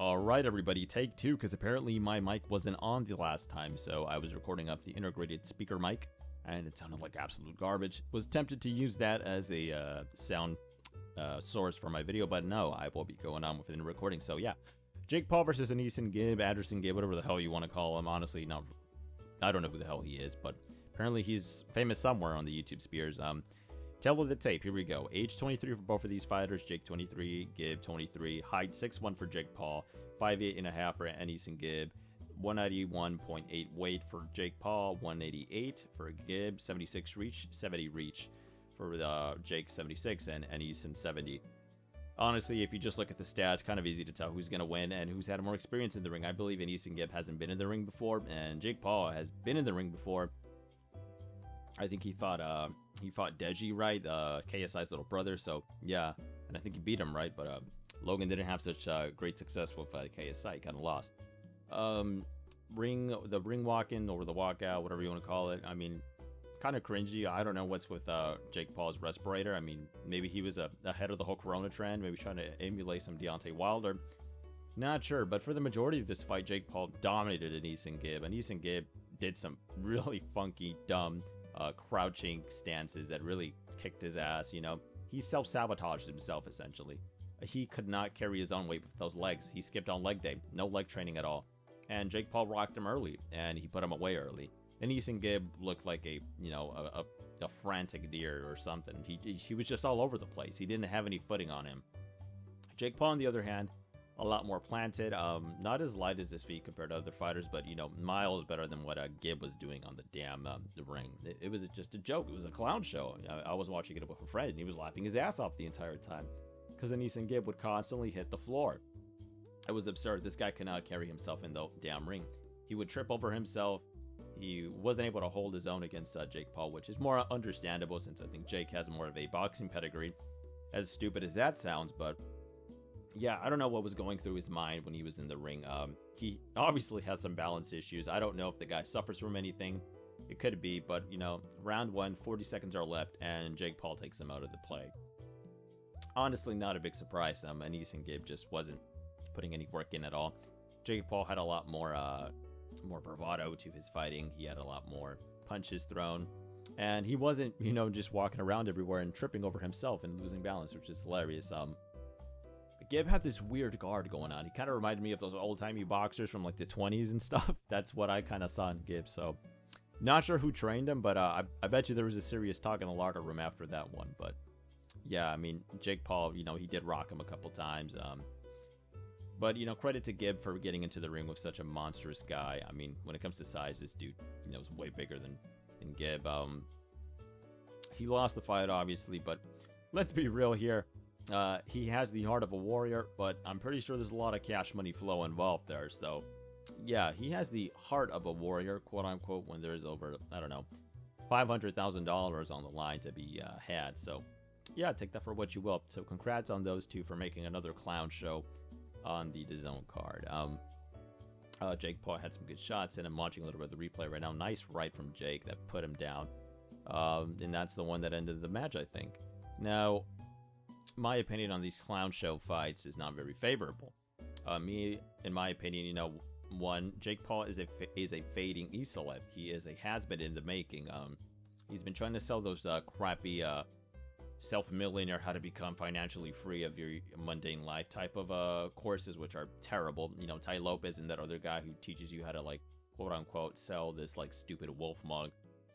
Alright everybody, take two, because apparently my mic wasn't on the last time, so I was recording off the integrated speaker mic, and it sounded like absolute garbage. Was tempted to use that as a sound source for my video, but no, I will be going on within the recording, so yeah. Jake Paul versus AnEsonGib, AnDersonGib, whatever the hell you want to call him, honestly, I don't know who the hell he is, but apparently he's famous somewhere on the YouTube spheres. Tale of the tape, here we go. Age 23 for both of these fighters, Jake 23, Gib 23. Height 6'1 for Jake Paul, 5'8.5 for AnEsonGib, 191.8 weight for Jake Paul, 188 for Gib, 76 reach, 70 reach for Jake 76 and AnEson 70. Honestly, if you just look at the stats, kind of easy to tell who's going to win and who's had more experience in the ring. I believe AnEsonGib hasn't been in the ring before, and Jake Paul has been in the ring before. I think he fought Deji, right? KSI's little brother, so yeah. And I think he beat him, right? But Logan didn't have such great success with KSI. He kind of lost. The ring walk-in or the walkout, whatever you want to call it. I mean, kind of cringy. I don't know what's with Jake Paul's respirator. I mean, maybe he was ahead of the whole Corona trend. Maybe trying to emulate some Deontay Wilder. Not sure, but for the majority of this fight, Jake Paul dominated AnEsonGib. AnEsonGib did some really funky, dumb crouching stances that really kicked his ass. You know, he self-sabotaged himself essentially. He could not carry his own weight with those legs. He skipped on leg day, no leg training at all, and Jake Paul rocked him early and he put him away early. AnEsonGib looked like a frantic deer or something. He was just all over the place. He didn't have any footing on him. Jake Paul, on the other hand, a lot more planted, not as light as his feet compared to other fighters, but you know, miles better than what Gib was doing on the damn the ring. It was just a joke. It was a clown show. I was watching it with a friend and he was laughing his ass off the entire time because AnEsonGib would constantly hit the floor. It was absurd. This guy could not carry himself in the damn ring. He would trip over himself. He wasn't able to hold his own against Jake Paul, which is more understandable since I think Jake has more of a boxing pedigree, as stupid as that sounds. But yeah, I don't know what was going through his mind when he was in the ring. He obviously has some balance issues. I don't know if the guy suffers from anything. It could be, but you know, round one, 40 seconds are left, and Jake Paul takes him out of the play. Honestly, not a big surprise. AnEsonGib just wasn't putting any work in at all. Jake Paul had a lot more bravado to his fighting. He had a lot more punches thrown, and he wasn't, you know, just walking around everywhere and tripping over himself and losing balance, which is hilarious. Gib had this weird guard going on. He kind of reminded me of those old-timey boxers from like the 20s and stuff. That's what I kind of saw in Gib. So not sure who trained him, but I bet you there was a serious talk in the locker room after that one. But yeah, I mean, Jake Paul, you know, he did rock him a couple times. But, you know, credit to Gib for getting into the ring with such a monstrous guy. I mean, when it comes to size, this dude, you know, is way bigger than Gib. He lost the fight, obviously, but let's be real here. He has the heart of a warrior, but I'm pretty sure there's a lot of cash money flow involved there. So, yeah, he has the heart of a warrior, quote unquote, when there's over, I don't know, $500,000 on the line to be had. So, yeah, take that for what you will. So, congrats on those two for making another clown show on the DAZN card. Jake Paul had some good shots, and I'm watching a little bit of the replay right now. Nice right from Jake that put him down. And that's the one that ended the match, I think. Now, my opinion on these clown show fights is not very favorable. In my opinion, you know, one, Jake Paul is a fading e-celeb. He is a has-been in the making. He's been trying to sell those crappy self-millionaire, how to become financially free of your mundane life type of courses, which are terrible. You know, Ty Lopez and that other guy who teaches you how to, like, quote-unquote sell this like stupid wolf mug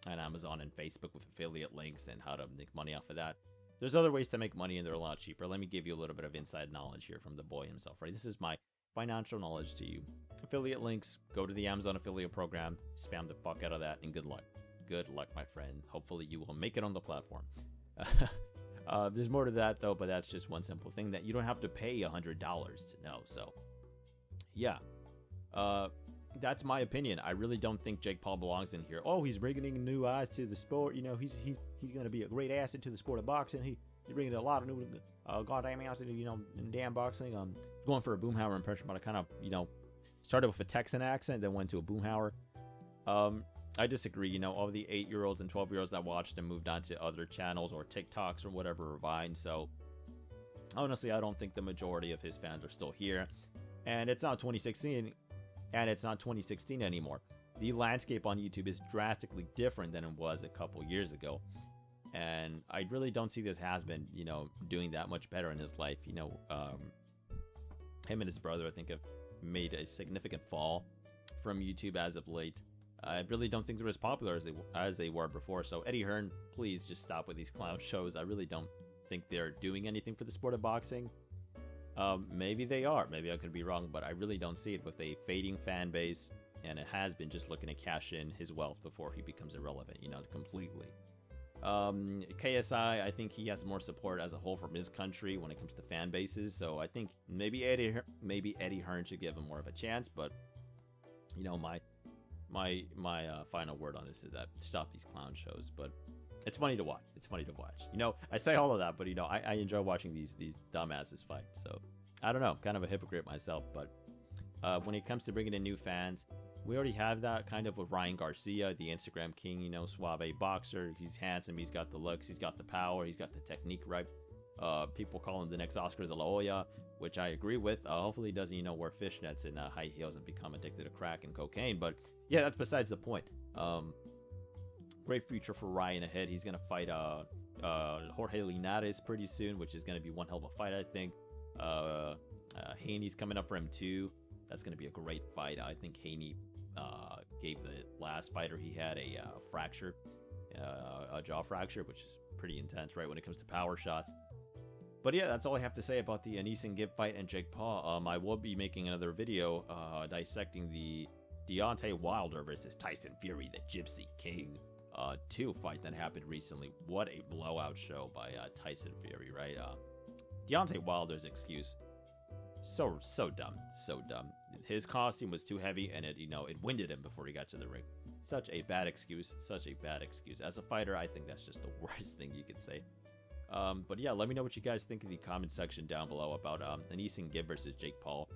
on Amazon and Facebook with affiliate links and how to make money off of that. There's other ways to make money, and they're a lot cheaper. Let me give you a little bit of inside knowledge here from the boy himself, right? This is my financial knowledge to you. Affiliate links, go to the Amazon affiliate program, spam the fuck out of that, and good luck. Good luck, my friends. Hopefully you will make it on the platform. There's more to that, though, but that's just one simple thing that you don't have to pay $100 to know. So, yeah. That's my opinion. I really don't think Jake Paul belongs in here. Oh, he's bringing new eyes to the sport. You know, he's going to be a great asset to the sport of boxing. He's bringing a lot of new goddamn assets, you know, in damn boxing. Going for a Boomhauer impression, but I kind of, you know, started with a Texan accent, then went to a Boomhauer. I disagree. You know, all the 8-year-olds and 12-year-olds that watched him moved on to other channels or TikToks or whatever, or Vine. So honestly, I don't think the majority of his fans are still here. And it's not 2016, and it's not 2016 anymore. The landscape on YouTube is drastically different than it was a couple years ago. And I really don't see this has-been, doing that much better in his life. Him and his brother, I think, have made a significant fall from YouTube as of late. I really don't think they're as popular as they were before. So Eddie Hearn, please just stop with these clown shows. I really don't think they're doing anything for the sport of boxing. Maybe they are. Maybe I could be wrong, but I really don't see it with a fading fan base, and it has been just looking to cash in his wealth before he becomes irrelevant, completely. KSI, I think he has more support as a whole from his country when it comes to fan bases, so I think maybe Eddie Hearn should give him more of a chance, but my final word on this is that stop these clown shows. But it's funny to watch. I say all of that, but I enjoy watching these dumbasses fight. So I don't know, kind of a hypocrite myself. But when it comes to bringing in new fans, we already have that kind of with Ryan Garcia, the Instagram king. Suave boxer. He's handsome. He's got the looks. He's got the power. He's got the technique right. People call him the next Oscar de la Hoya, which I agree with. Hopefully he doesn't, wear fishnets and high heels and become addicted to crack and cocaine. But yeah, that's besides the point. Great future for Ryan ahead. He's gonna fight Jorge Linares pretty soon, which is gonna be one hell of a fight, I think. Haney's coming up for him too. That's gonna be a great fight. I think Haney gave the last fighter he had a fracture, a jaw fracture, which is pretty intense, right, when it comes to power shots. But yeah, that's all I have to say about the AnEsonGib fight and Jake Paul. I will be making another video dissecting the Deontay Wilder versus Tyson Fury, the Gypsy King 2 fight that happened recently. What a blowout show by Tyson Fury, right? Deontay Wilder's excuse, so dumb. His costume was too heavy, and it winded him before he got to the ring. Such a bad excuse. As a fighter, I think that's just the worst thing you could say. But yeah, let me know what you guys think in the comment section down below about AnEsonGib versus Jake Paul,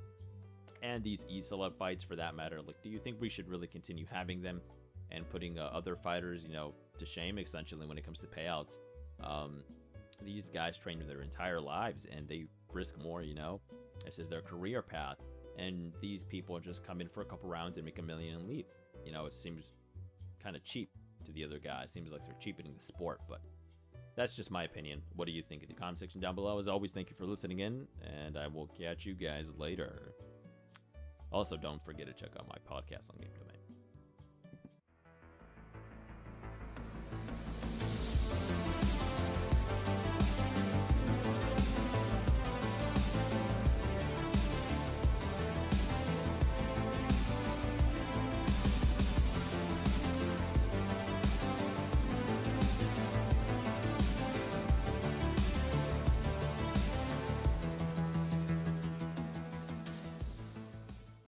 and these e-celeb fights for that matter. Like, do you think we should really continue having them and putting other fighters, to shame, essentially, when it comes to payouts? These guys train their entire lives, and they risk more, This is their career path, and these people just come in for a couple rounds and make $1 million and leave. It seems kind of cheap to the other guys. Seems like they're cheapening the sport, but that's just my opinion. What do you think in the comment section down below? As always, thank you for listening in, and I will catch you guys later. Also, don't forget to check out my podcast on Game Domain.